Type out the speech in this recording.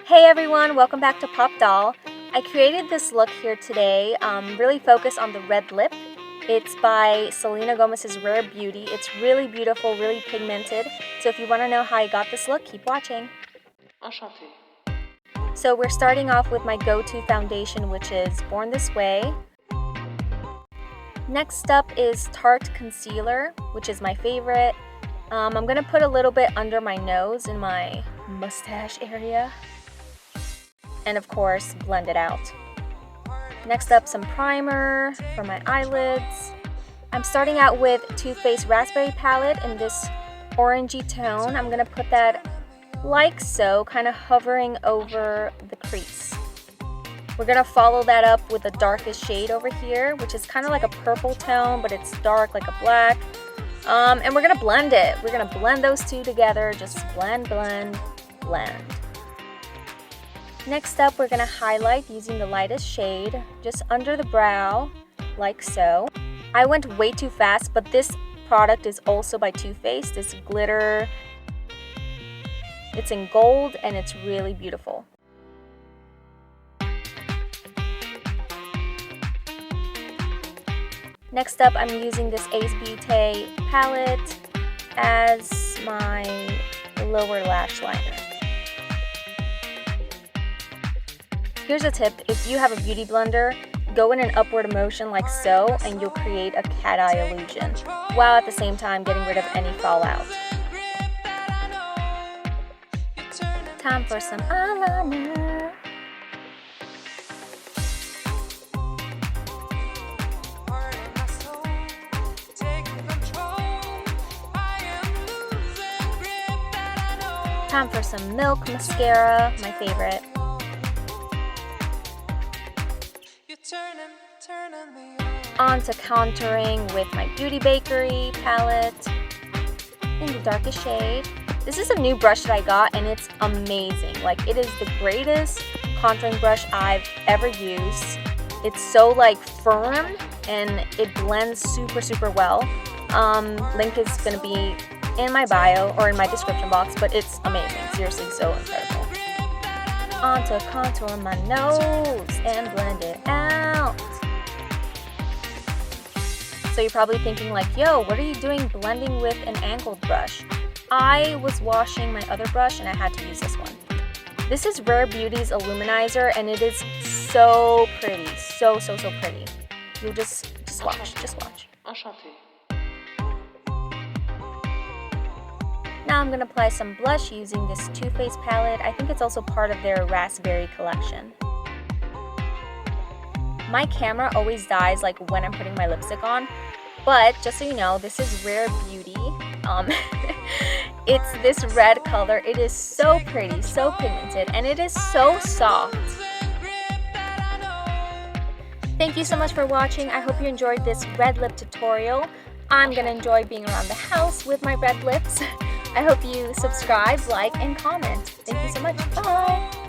Hey everyone, welcome back to Popdoll. I created this look here today, really focused on the red lip. It's by Selena Gomez's Rare Beauty. It's really beautiful, really pigmented. So if you want to know how I got this look, keep watching. Enchanté. So we're starting off with my go-to foundation, which is Born This Way. Next up is Tarte Concealer, which is my favorite. I'm going to put a little bit under my nose in my mustache area. And of course, blend it out. Next up, some primer for my eyelids. I'm starting out with Too Faced Raspberry Palette in this orangey tone. I'm going to put that like so, kind of hovering over the crease. We're going to follow that up with the darkest shade over here, which is kind of like a purple tone, but it's dark like a black. And we're going to blend it. We're going to blend those two together. Just blend, blend, blend. Next up, we're going to highlight using the lightest shade just under the brow, like so. I went way too fast, but this product is also by Too Faced. It's glitter. It's in gold and it's really beautiful. Next up, I'm using this Ace Beauty palette as my lower lash liner. Here's a tip: if you have a beauty blender, go in an upward motion like so, and you'll create a cat eye illusion, while at the same time getting rid of any fallout. Time for some eyeliner. Time for some Milk mascara, my favorite. On to contouring with my Beauty Bakery palette in the darkest shade. This is a new brush that I got and it's amazing. Like, it is the greatest contouring brush I've ever used. It's so like firm and it blends super well. Link is gonna be in my bio or in my description box, but it's amazing. Seriously, so incredible. On to contour my nose and blend it out. So you're probably thinking like, yo, what are you doing blending with an angled brush? I was washing my other brush and I had to use this one. This is Rare Beauty's Illuminizer and it is so pretty, so pretty. You just watch, just watch. Enchanté. Now I'm gonna apply some blush using this Too Faced palette. I think it's also part of their Raspberry collection. My camera always dies like when I'm putting my lipstick on, but just so you know, this is Rare Beauty. It's this red color. It is so pretty, so pigmented, and it is so soft. Thank you so much for watching. I hope you enjoyed this red lip tutorial. I'm gonna enjoy being around the house with my red lips. I hope you subscribe, like, and comment. Thank you so much. Bye!